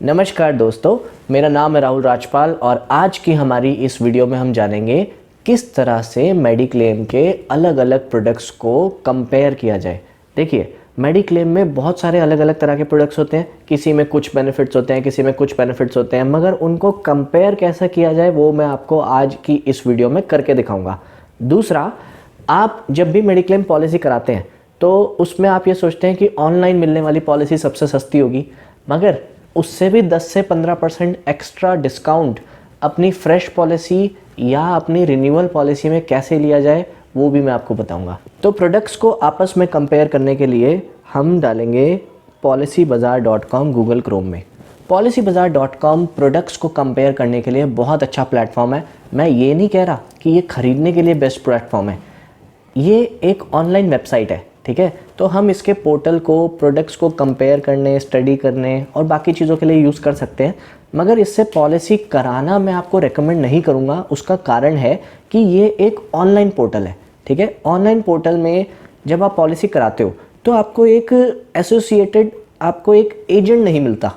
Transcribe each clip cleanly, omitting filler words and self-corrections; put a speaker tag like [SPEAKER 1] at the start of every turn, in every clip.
[SPEAKER 1] नमस्कार दोस्तों, मेरा नाम है राहुल राजपाल और आज की हमारी इस वीडियो में हम जानेंगे किस तरह से मेडिक्लेम के अलग अलग प्रोडक्ट्स को कंपेयर किया जाए। देखिए, मेडिक्लेम में बहुत सारे अलग अलग तरह के प्रोडक्ट्स होते हैं, किसी में कुछ बेनिफिट्स होते हैं, किसी में कुछ बेनिफिट्स होते हैं, मगर उनको कंपेयर कैसे किया जाए वो मैं आपको आज की इस वीडियो में करके दिखाऊंगा। दूसरा, आप जब भी मेडिक्लेम पॉलिसी कराते हैं तो उसमें आप ये सोचते हैं कि ऑनलाइन मिलने वाली पॉलिसी सबसे सस्ती होगी, मगर उससे भी 10 से 15% एक्स्ट्रा डिस्काउंट अपनी फ्रेश पॉलिसी या अपनी रिन्यूअल पॉलिसी में कैसे लिया जाए वो भी मैं आपको बताऊंगा। तो प्रोडक्ट्स को आपस में कंपेयर करने के लिए हम डालेंगे policybazaar.com गूगल क्रोम में। policybazaar.com प्रोडक्ट्स को कंपेयर करने के लिए बहुत अच्छा प्लेटफॉर्म है। मैं ये नहीं कह रहा कि ये खरीदने के लिए बेस्ट प्लेटफॉर्म है, ये एक ऑनलाइन वेबसाइट है, ठीक है। तो हम इसके पोर्टल को प्रोडक्ट्स को कंपेयर करने, स्टडी करने और बाकी चीज़ों के लिए यूज़ कर सकते हैं, मगर इससे पॉलिसी कराना मैं आपको रेकमेंड नहीं करूँगा। उसका कारण है कि ये एक ऑनलाइन पोर्टल है, ठीक है। ऑनलाइन पोर्टल में जब आप पॉलिसी कराते हो तो आपको एक एसोसिएटेड, आपको एक एजेंट नहीं मिलता।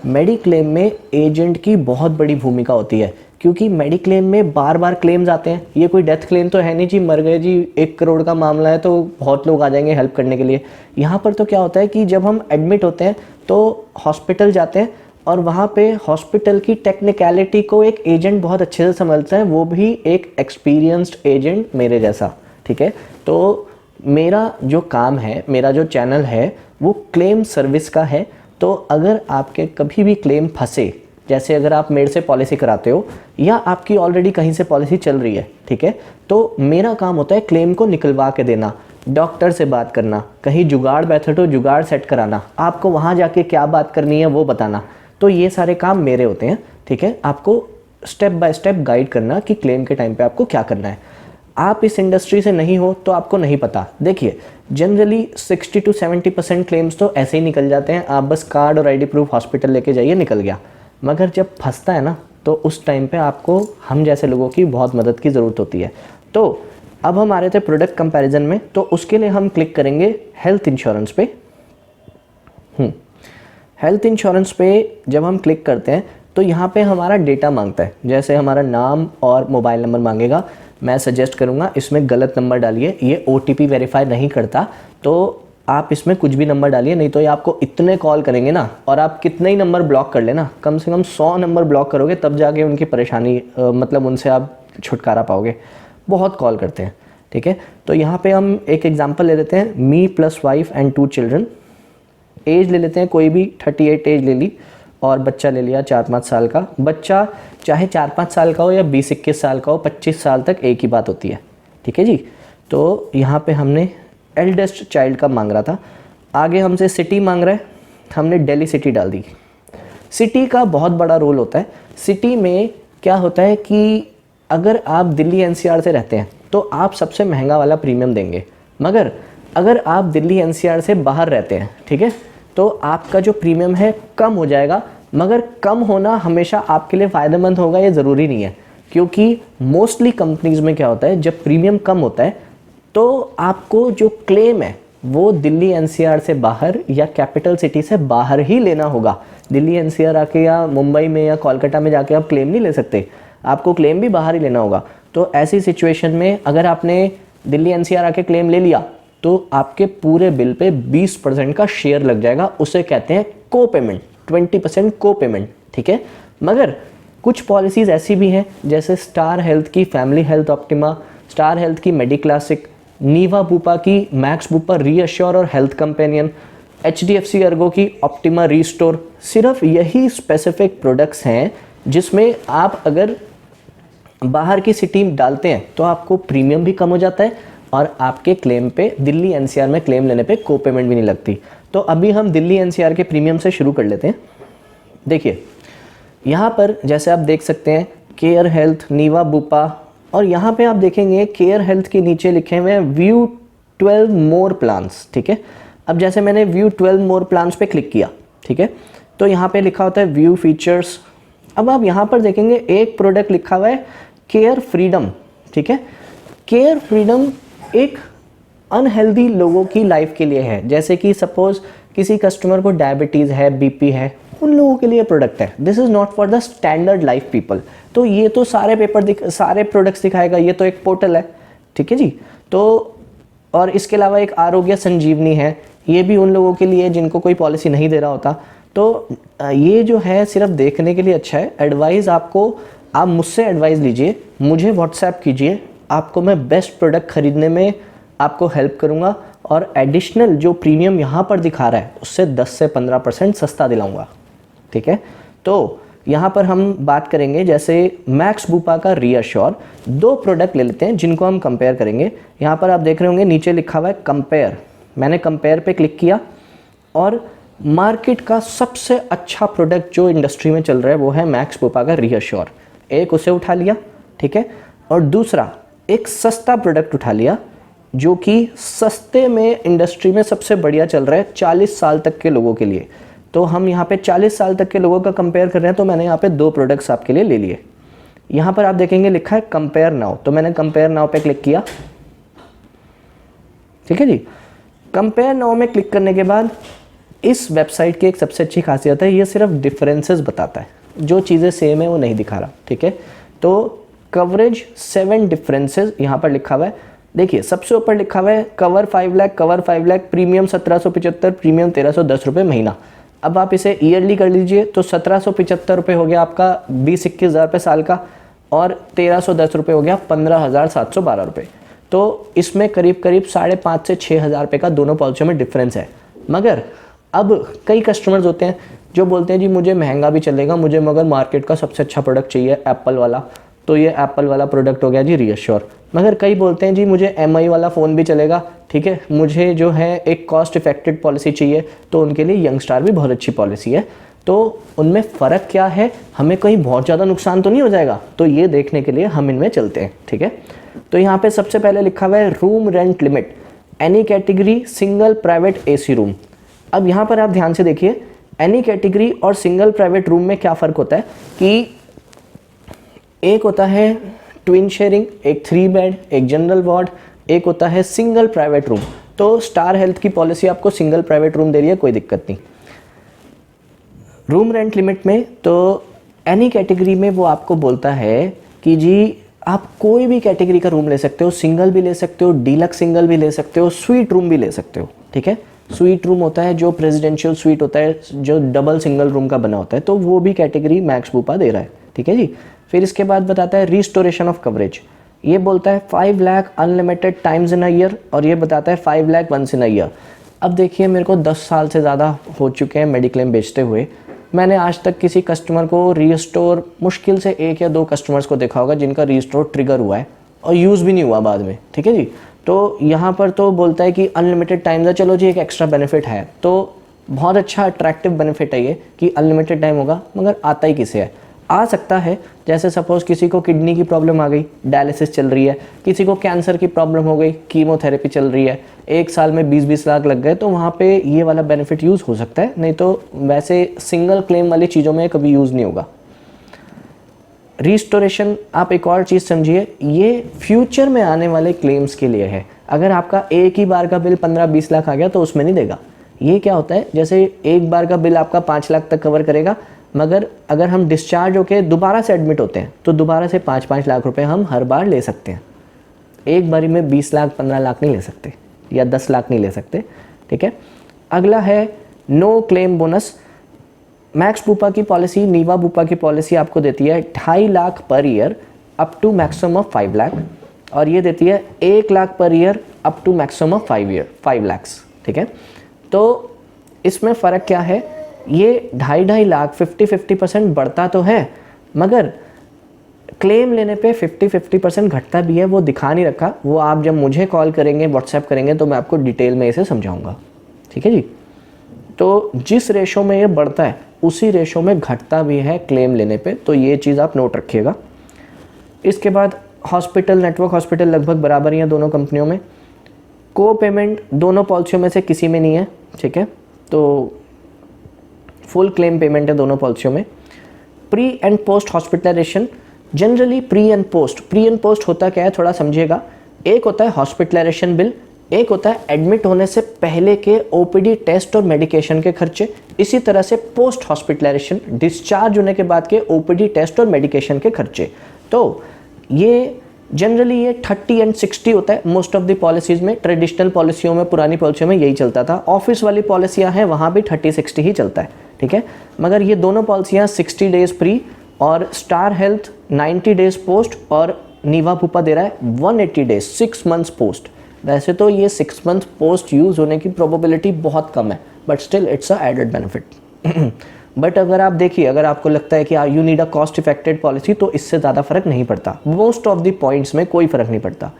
[SPEAKER 1] मेडिक्लेम में एजेंट की बहुत बड़ी भूमिका होती है, क्योंकि मेडिक्लेम में बार बार क्लेम्स आते हैं। ये कोई डेथ क्लेम तो है नहीं जी, मर गए जी, 1 करोड़ का मामला है तो बहुत लोग आ जाएंगे हेल्प करने के लिए। यहाँ पर तो क्या होता है कि जब हम एडमिट होते हैं तो हॉस्पिटल जाते हैं और वहाँ पे हॉस्पिटल की टेक्निकलिटी को एक एजेंट बहुत अच्छे से समझता है, वो भी एक एक्सपीरियंस्ड एजेंट मेरे जैसा, ठीक है। तो मेरा जो काम है, मेरा जो चैनल है वो क्लेम सर्विस का है। तो अगर आपके कभी भी क्लेम फंसे, जैसे अगर आप मेरे से पॉलिसी कराते हो या आपकी ऑलरेडी कहीं से पॉलिसी चल रही है, ठीक है, तो मेरा काम होता है क्लेम को निकलवा के देना, डॉक्टर से बात करना, कहीं जुगाड़ बैठे हो जुगाड़ सेट कराना, आपको वहाँ जाके क्या बात करनी है वो बताना। तो ये सारे काम मेरे होते हैं, ठीक है। आपको स्टेप बाय स्टेप गाइड करना कि क्लेम के टाइम पे आपको क्या करना है। आप इस इंडस्ट्री से नहीं हो तो आपको नहीं पता। देखिए, जनरली 60 to 70% क्लेम्स तो ऐसे ही निकल जाते हैं, आप बस कार्ड और आईडी प्रूफ हॉस्पिटल लेके जाइए, निकल गया। मगर जब फंसता है ना, तो उस टाइम पे आपको हम जैसे लोगों की बहुत मदद की ज़रूरत होती है। तो अब हम आ रहे थे प्रोडक्ट कंपैरिजन में, तो उसके लिए हम क्लिक करेंगे हेल्थ इंश्योरेंस पे। हेल्थ इंश्योरेंस पे जब हम क्लिक करते हैं तो यहाँ पे हमारा डेटा मांगता है, जैसे हमारा नाम और मोबाइल नंबर मांगेगा। मैं सजेस्ट करूँगा इसमें गलत नंबर डालिए, ये OTP वेरीफाई नहीं करता, तो आप इसमें कुछ भी नंबर डालिए, नहीं तो ये आपको इतने कॉल करेंगे ना, और आप कितने ही नंबर ब्लॉक कर लेना, कम से कम 100 नंबर ब्लॉक करोगे तब जाके उनकी परेशानी मतलब उनसे आप छुटकारा पाओगे। बहुत कॉल करते हैं, ठीक है। तो यहाँ पे हम एक एग्जांपल ले लेते हैं, me plus wife and 2 children. Age ले लेते हैं कोई भी, 38 एज ले ली, और बच्चा ले लिया 4-5 साल का। बच्चा चाहे 4-5 साल का हो या 20-21 साल का हो, 25 साल तक एक ही बात होती है, ठीक है जी। तो यहाँ पे हमने एल्डेस्ट चाइल्ड का मांग रहा था, आगे हमसे सिटी मांग रहा है, हमने दिल्ली सिटी डाल दी। सिटी का बहुत बड़ा रोल होता है। सिटी में क्या होता है कि अगर आप दिल्ली NCR से रहते हैं तो आप सबसे महंगा वाला प्रीमियम देंगे, मगर अगर आप दिल्ली NCR से बाहर रहते हैं, ठीक है, तो आपका जो प्रीमियम है कम हो जाएगा। मगर कम होना हमेशा आपके लिए फ़ायदेमंद होगा ये ज़रूरी नहीं है, क्योंकि मोस्टली कंपनीज़ में क्या होता है, जब प्रीमियम कम होता है तो आपको जो क्लेम है वो दिल्ली NCR से बाहर या कैपिटल सिटी से बाहर ही लेना होगा। दिल्ली NCR आके या मुंबई में या कोलकाता में जाके आप क्लेम नहीं ले सकते, आपको क्लेम भी बाहर ही लेना होगा। तो ऐसी सिचुएशन में अगर आपने दिल्ली NCR आके क्लेम ले लिया तो आपके पूरे बिल पे 20% का शेयर लग जाएगा, उसे कहते हैं को पेमेंट, 20% को पेमेंट, ठीक है। मगर कुछ पॉलिसीज़ ऐसी भी हैं, जैसे स्टार हेल्थ की family health optima, star Health की मेडिक्लासिक, नीवा बुपा की मैक्स बुपा रीअश्योर और हेल्थ कंपेनियन, HDFC अर्गो की ऑप्टिमा रीस्टोर। सिर्फ यही स्पेसिफिक प्रोडक्ट्स हैं जिसमें आप अगर बाहर की सिटी डालते हैं तो आपको प्रीमियम भी कम हो जाता है और आपके क्लेम पे दिल्ली NCR में क्लेम लेने पे को पेमेंट भी नहीं लगती। तो अभी हम दिल्ली NCR के प्रीमियम से शुरू कर लेते हैं। देखिए, यहाँ पर जैसे आप देख सकते हैं केयर हेल्थ, नीवा बुपा, और यहाँ पे आप देखेंगे केयर हेल्थ के नीचे लिखे हुए हैं व्यू 12 मोर प्लान्स, ठीक है। अब जैसे मैंने व्यू 12 मोर प्लान्स पे क्लिक किया, ठीक है, तो यहाँ पे लिखा होता है व्यू फीचर्स। अब आप यहाँ पर देखेंगे एक प्रोडक्ट लिखा हुआ है केयर फ्रीडम, ठीक है। केयर फ्रीडम एक अनहेल्दी लोगों की लाइफ के लिए है, जैसे कि सपोज किसी कस्टमर को डायबिटीज़ है, BP है, उन लोगों के लिए प्रोडक्ट है, this is not for the standard life people. तो ये तो सारे प्रोडक्ट्स दिखाएगा, ये तो एक पोर्टल है, ठीक है जी। तो और इसके अलावा एक आरोग्य संजीवनी है, ये भी उन लोगों के लिए जिनको कोई पॉलिसी नहीं दे रहा होता। तो ये जो है सिर्फ देखने के लिए अच्छा है। एडवाइस आपको, आप मुझसे एडवाइस लीजिए, मुझे व्हाट्सएप कीजिए, आपको मैं बेस्ट प्रोडक्ट खरीदने में आपको हेल्प करूँगा और एडिशनल जो प्रीमियम यहाँ पर दिखा रहा है उससे 10 से 15% सस्ता दिलाऊँगा, ठीक है। तो यहाँ पर हम बात करेंगे जैसे मैक्स बूपा का रीअश्योर, 2 प्रोडक्ट ले लेते हैं जिनको हम कंपेयर करेंगे। यहाँ पर आप देख रहे होंगे नीचे लिखा हुआ है कंपेयर, मैंने कंपेयर पे क्लिक किया और मार्केट का सबसे अच्छा प्रोडक्ट जो इंडस्ट्री में चल रहा है वो है मैक्स बूपा का रीअश्योर। एक उसे उठा लिया, ठीक है, और दूसरा एक सस्ता प्रोडक्ट उठा लिया जो कि सस्ते में इंडस्ट्री में सबसे बढ़िया चल रहा है 40 साल तक के लोगों के लिए। तो हम यहाँ पे 40 साल तक के लोगों का कंपेयर कर रहे हैं, तो मैंने यहाँ पे 2 प्रोडक्ट्स आपके लिए ले लिए। यहाँ पर आप देखेंगे लिखा है कंपेयर नाउ, तो मैंने कंपेयर नाउ पे क्लिक किया, ठीक है जी। कंपेयर नाउ में क्लिक करने के बाद इस वेबसाइट की एक सबसे अच्छी खासियत है, ये सिर्फ डिफरेंसेस बताता है, जो चीज़ें सेम है वो नहीं दिखा रहा, ठीक है। तो कवरेज 7 डिफरेंसेस यहाँ पर लिखा हुआ है। देखिए सबसे ऊपर लिखा हुआ है cover 5 lakh, cover 5 lakh, premium 1775, premium 1310 रुपये महीना। अब आप इसे ईयरली कर लीजिए तो 1775 रुपये हो गया आपका 20-21 हज़ार रुपये साल का, और 1310 रुपये हो गया 15,712 रुपये। तो इसमें करीब करीब 5,500 से 6,000 रुपये का दोनों पॉलिसियों में डिफरेंस है। मगर अब कई कस्टमर्स होते हैं जो बोलते हैं जी मुझे महंगा भी चलेगा, मुझे मगर मार्केट का सबसे अच्छा प्रोडक्ट चाहिए एप्पल वाला, तो ये एप्पल वाला प्रोडक्ट हो गया जी रीअश्योर। मगर कई बोलते हैं जी मुझे MI वाला फ़ोन भी चलेगा, ठीक है, मुझे जो है एक कॉस्ट इफेक्टिव पॉलिसी चाहिए, तो उनके लिए यंगस्टार भी बहुत अच्छी पॉलिसी है। तो उनमें फ़र्क क्या है, हमें कहीं बहुत ज़्यादा नुकसान तो नहीं हो जाएगा, तो ये देखने के लिए हम इनमें चलते हैं, ठीक है। तो यहाँ पे सबसे पहले लिखा हुआ है room rent limit, any category, single private AC room. अब यहाँ पर आप ध्यान से देखिए, एनी कैटेगरी और सिंगल प्राइवेट रूम में क्या फ़र्क होता है कि एक होता है ट्विन शेयरिंग, एक 3 बेड, एक जनरल वार्ड, एक होता है सिंगल प्राइवेट रूम। तो स्टार हेल्थ की पॉलिसी आपको सिंगल प्राइवेट रूम दे रही है, कोई दिक्कत नहीं। रूम रेंट लिमिट में तो एनी कैटेगरी में वो आपको बोलता है कि जी आप कोई भी कैटेगरी का रूम ले सकते हो, सिंगल भी ले सकते हो, डीलक्स सिंगल भी ले सकते हो, स्वीट रूम भी ले सकते हो, ठीक है। स्वीट रूम होता है जो प्रेसिडेंशियल स्वीट होता है, जो डबल सिंगल रूम का बना होता है, तो वो भी कैटेगरी मैक्स बूपा दे रहा है, ठीक है जी। फिर इसके बाद बताता है रिस्टोरेशन ऑफ कवरेज, ये बोलता है 5 lakh unlimited times in a year, और ये बताता है 5 lakh once in a year. अब देखिए मेरे को 10 साल से ज़्यादा हो चुके हैं मेडिक्लेम बेचते हुए, मैंने आज तक किसी कस्टमर को रीस्टोर, मुश्किल से 1 या 2 कस्टमर्स को देखा होगा जिनका रीस्टोर ट्रिगर हुआ है और यूज़ भी नहीं हुआ बाद में, ठीक है जी। तो यहाँ पर तो बोलता है कि अनलिमिटेड टाइम्स है, चलो जी एक एक्स्ट्रा बेनिफिट है, तो बहुत अच्छा अट्रैक्टिव बेनिफिट है ये कि अनलिमिटेड टाइम होगा। मगर आता ही किसे है, आ सकता है जैसे सपोज़ किसी को किडनी की प्रॉब्लम आ गई, डायलिसिस चल रही है, किसी को कैंसर की प्रॉब्लम हो गई, कीमोथेरेपी चल रही है, 1 साल में 20-20 लाख लग गए, तो वहाँ पे ये वाला बेनिफिट यूज़ हो सकता है, नहीं तो वैसे सिंगल क्लेम वाली चीज़ों में कभी यूज़ नहीं होगा। रिस्टोरेशन, आप एक और चीज़ समझिए, ये फ्यूचर में आने वाले क्लेम्स के लिए है। अगर आपका एक ही बार का बिल 15-20 लाख आ गया तो उसमें नहीं देगा। ये क्या होता है, जैसे एक बार का बिल आपका 5 लाख तक कवर करेगा, मगर अगर हम डिस्चार्ज होकर दोबारा से एडमिट होते हैं तो दोबारा से 5-5 लाख रुपए हम हर बार ले सकते हैं। एक बारी में 20 लाख 15 लाख नहीं ले सकते या 10 लाख नहीं ले सकते, ठीक है। अगला है no claim bonus. Max Bupa की पॉलिसी, नीवा बूपा की पॉलिसी आपको देती है 2.5 lakh per year up to maximum of 5 lakh, और ये देती है 1 lakh per year up to maximum of 5 lakhs, ठीक है। तो इसमें फ़र्क क्या है, ये 2.5 लाख 50% बढ़ता तो है, मगर क्लेम लेने पे 50% घटता भी है, वो दिखा नहीं रखा। वो आप जब मुझे कॉल करेंगे, व्हाट्सएप करेंगे, तो मैं आपको डिटेल में इसे समझाऊंगा, ठीक है जी। तो जिस रेशो में ये बढ़ता है उसी रेशो में घटता भी है क्लेम लेने पे, तो ये चीज़ आप नोट रखिएगा। इसके बाद हॉस्पिटल नेटवर्क, हॉस्पिटल लगभग बराबर ही है दोनों कंपनियों में। को पेमेंट दोनों पॉलिसियों में से किसी में नहीं है, ठीक है, तो फुल क्लेम पेमेंट है दोनों पॉलिसियों में। Pre and post hospitalisation, generally pre and post होता क्या है थोड़ा समझिएगा। एक होता है हॉस्पिटलाइजेशन बिल, एक होता है एडमिट होने से पहले के ओपीडी टेस्ट और मेडिकेशन के खर्चे, इसी तरह से पोस्ट हॉस्पिटलाइजेशन डिस्चार्ज होने के बाद के ओपीडी टेस्ट और मेडिकेशन के खर्चे। तो ये जनरली ये 30 एंड 60 होता है मोस्ट ऑफ द पॉलिसीज़ में। ट्रेडिशनल पॉलिसियों में, पुरानी पॉलिसियों में यही चलता था। ऑफिस वाली पॉलिसियाँ हैं वहाँ भी 30-60 ही चलता है, ठीक है। मगर ये दोनों पॉलिसियाँ 60 डेज़ प्री और स्टार हेल्थ 90 डेज़ पोस्ट और नीवा बुपा दे रहा है 180 डेज 6 मंथ्स पोस्ट। वैसे तो ये 6 मंथ पोस्ट यूज़ होने की प्रोबेबिलिटी बहुत कम है, but still it's a added benefit. But अगर आप देखिए, अगर आपको लगता है कि you need a cost effected policy, तो इससे ज़्यादा फ़र्क नहीं पड़ता। मोस्ट ऑफ द पॉइंट्स में कोई फ़र्क नहीं पड़ता।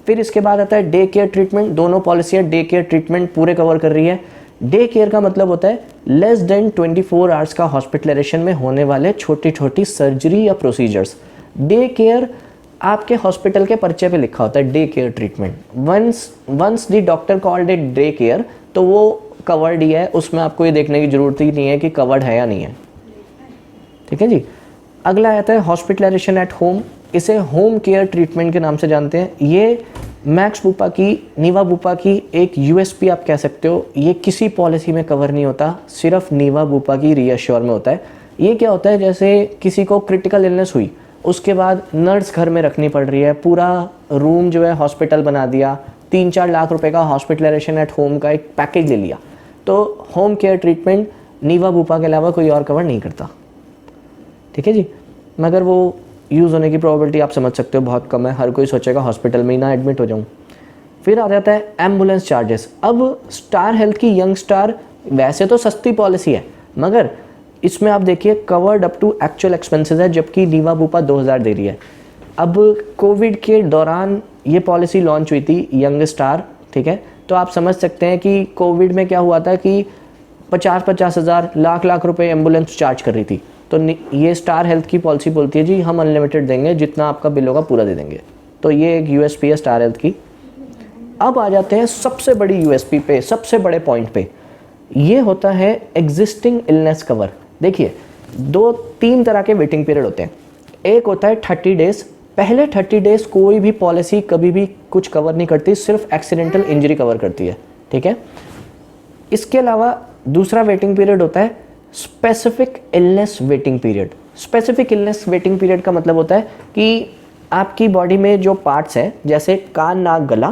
[SPEAKER 1] फिर इसके बाद आता है डे केयर ट्रीटमेंट। दोनों पॉलिसियाँ डे केयर ट्रीटमेंट पूरे कवर कर रही है। डे केयर का मतलब होता है लेस देन 24 आवर्स का हॉस्पिटलाइजेशन में होने वाले छोटी छोटी सर्जरी या प्रोसीजर्स। डे केयर आपके हॉस्पिटल के पर्चे पे लिखा होता है day care treatment. Once the doctor called it day care, तो वो कवर्ड ही है, उसमें आपको ये देखने की ज़रूरत ही नहीं है कि कवर्ड है या नहीं है, ठीक है जी। अगला आता है हॉस्पिटलाइजेशन एट होम। इसे होम केयर ट्रीटमेंट के नाम से जानते हैं। ये मैक्स बुपा की, नीवा बुपा की एक यूएसपी आप कह सकते हो। ये किसी पॉलिसी में कवर नहीं होता, सिर्फ नीवा बुपा की रीअश्योर में होता है। ये क्या होता है, जैसे किसी को क्रिटिकल इलनेस हुई, उसके बाद नर्स घर में रखनी पड़ रही है, पूरा रूम जो है हॉस्पिटल बना दिया, 3-4 लाख रुपए का हॉस्पिटलाइजेशन एट होम का एक पैकेज ले लिया, तो होम केयर ट्रीटमेंट नीवा बुपा के अलावा कोई और कवर नहीं करता, ठीक है जी। मगर वो यूज़ होने की प्रोबेबिलिटी आप समझ सकते हो बहुत कम है। हर कोई सोचेगा हॉस्पिटल में ही ना एडमिट हो जाऊँ। फिर आ जाता है एम्बुलेंस चार्जेस। अब स्टार हेल्थ की यंग स्टार वैसे तो सस्ती पॉलिसी है, मगर इसमें आप देखिए covered up to actual expenses है, जबकि नीवा बुपा 2000 दे रही है। अब कोविड के दौरान ये पॉलिसी लॉन्च हुई थी यंग स्टार, ठीक है। तो आप समझ सकते हैं कि कोविड में क्या हुआ था कि 50-50 हज़ार लाख रुपए एम्बुलेंस चार्ज कर रही थी। तो ये स्टार हेल्थ की पॉलिसी बोलती है जी हम अनलिमिटेड देंगे, जितना आपका बिल होगा पूरा दे देंगे। तो ये एक यूएसपी है स्टार हेल्थ की। अब आ जाते हैं सबसे बड़ी यूएसपी पे, सबसे बड़े पॉइंट पे। ये होता है एग्जिस्टिंग इलनेस कवर। देखिए 2-3 तरह के वेटिंग पीरियड होते हैं। एक होता है 30 डेज। पहले 30 डेज कोई भी पॉलिसी कभी भी कुछ कवर नहीं करती, सिर्फ एक्सीडेंटल इंजरी कवर करती है, ठीक है। इसके अलावा दूसरा वेटिंग पीरियड होता है specific illness waiting period. Specific illness waiting period का मतलब होता है कि आपकी बॉडी में जो पार्ट्स हैं, जैसे कान, नाक, गला,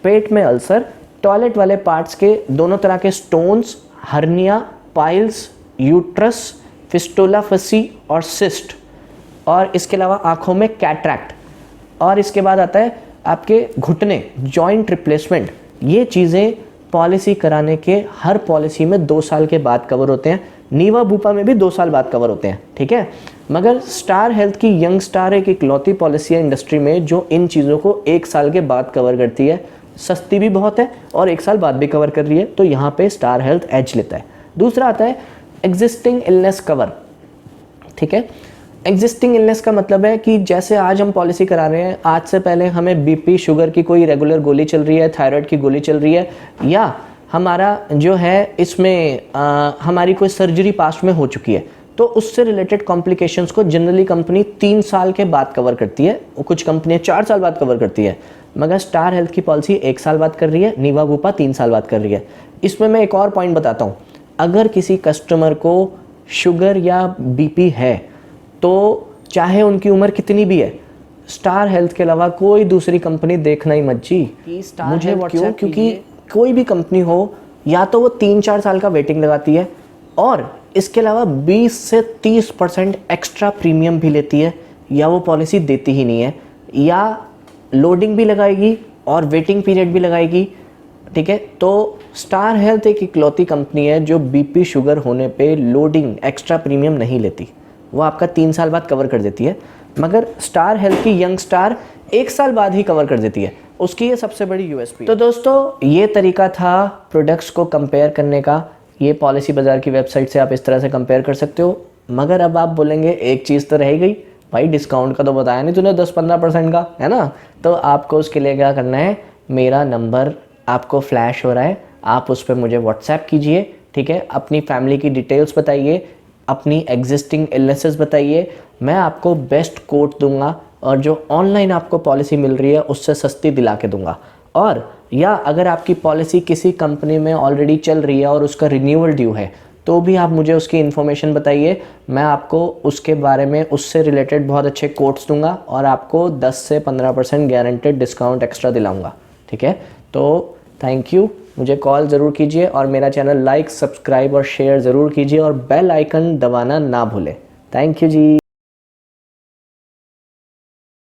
[SPEAKER 1] पेट में अल्सर, टॉयलेट वाले पार्ट्स के दोनों तरह के stones, hernia, piles, uterus, fistula फसी और सिस्ट, और इसके अलावा आँखों में कैटरैक्ट, और इसके बाद आता है आपके घुटने, जॉइंट रिप्लेसमेंट। ये चीज़ें पॉलिसी कराने के हर पॉलिसी में 2 साल के बाद कवर होते हैं। नीवा बुपा में भी 2 साल बाद कवर होते हैं, ठीक है। मगर स्टार हेल्थ की यंग स्टार एक इकलौती पॉलिसी है इंडस्ट्री में जो इन चीज़ों को 1 साल के बाद कवर करती है। सस्ती भी बहुत है और 1 साल बाद भी कवर कर रही है, तो यहाँ पे स्टार हेल्थ एज लेता है। दूसरा आता है एग्जिस्टिंग इलनेस कवर, ठीक है। एग्जिस्टिंग इलनेस का मतलब है कि जैसे आज हम पॉलिसी करा रहे हैं, आज से पहले हमें बीपी, शुगर की कोई रेगुलर गोली चल रही है, थायराइड की गोली चल रही है, या हमारा जो है इसमें हमारी कोई सर्जरी पास्ट में हो चुकी है, तो उससे रिलेटेड कॉम्प्लिकेशंस को जनरली कंपनी 3 साल के बाद कवर करती है, कुछ कंपनियां 4 साल बाद कवर करती है। मगर स्टार हेल्थ की पॉलिसी 1 साल बाद कर रही है, नीवा बुपा 3 साल बाद कर रही है। इसमें मैं एक और पॉइंट बताता हूँ। अगर किसी कस्टमर को शुगर या बीपी है, तो चाहे उनकी उम्र कितनी भी है, स्टार हेल्थ के अलावा कोई दूसरी कंपनी देखना ही मत जी। मुझे क्यों? क्योंकि कोई भी कंपनी हो, या तो वो 3-4 साल का वेटिंग लगाती है और इसके अलावा 20 से 30% एक्स्ट्रा प्रीमियम भी लेती है, या वो पॉलिसी देती ही नहीं है, या लोडिंग भी लगाएगी और वेटिंग पीरियड भी लगाएगी, ठीक है। तो स्टार हेल्थ एक इकलौती कंपनी है जो बीपी, शुगर होने पे लोडिंग, एक्स्ट्रा प्रीमियम नहीं लेती। वो आपका 3 साल बाद कवर कर देती है, मगर स्टार हेल्थ की यंग स्टार 1 साल बाद ही कवर कर देती है। उसकी ये सबसे बड़ी यूएसपी। तो दोस्तों ये तरीका था प्रोडक्ट्स को कंपेयर करने का। ये पॉलिसी बाजार की वेबसाइट से आप इस तरह से कंपेयर कर सकते हो। मगर अब आप बोलेंगे एक चीज़ तो रह गई भाई, डिस्काउंट का तो बताया नहीं तूने 10-15% का, है ना। तो आपको उसके लिए क्या करना है, मेरा नंबर आपको फ्लैश हो रहा है, आप उस पर मुझे व्हाट्सएप कीजिए, ठीक है। अपनी फैमिली की डिटेल्स बताइए, अपनी एग्जिस्टिंग इलनेसेस बताइए, मैं आपको बेस्ट कोट दूंगा और जो ऑनलाइन आपको पॉलिसी मिल रही है उससे सस्ती दिला के दूंगा। और या अगर आपकी पॉलिसी किसी कंपनी में ऑलरेडी चल रही है और उसका रिन्यूअल ड्यू है तो भी आप मुझे उसकी इन्फॉर्मेशन बताइए, मैं आपको उसके बारे में उससे रिलेटेड बहुत अच्छे कोट्स दूंगा और आपको 10 से 15% गारंटेड डिस्काउंट एक्स्ट्रा दिलाऊंगा। ठीक है, तो थैंक यू, मुझे कॉल ज़रूर कीजिए और मेरा चैनल लाइक, सब्सक्राइब और शेयर ज़रूर कीजिए और बेल आइकन दबाना ना भूलें। Thank you ji.